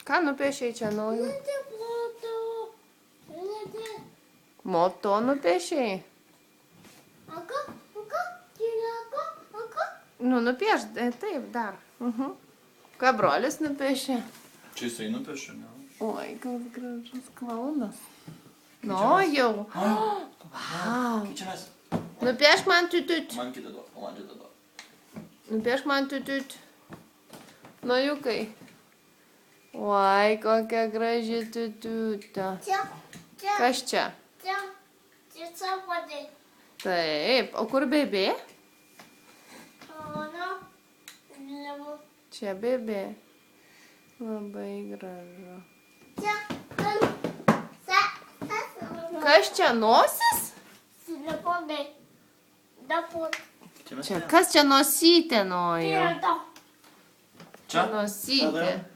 Ką nupiešei čia naujo? Moto nupiešei? Nu, nupieš, taip, dar. Ką brolis nupiešė? Čia jisai nupiešė, ne? Oi, koks gražus klaunas. Nu, jau. Vau. Čia mes. Nupiešk man tutut. Man kitą duok, o man kitą duok. Nupiešk man tutut. Nojukai. Oi, kokia graži tututė. Kas čia? Čia savo. Taip, o kur bebė? Čia bebė. Labai gražu. Kas čia, nosis? Čia, kas čia nosytė nojo? Čia? Nosytė.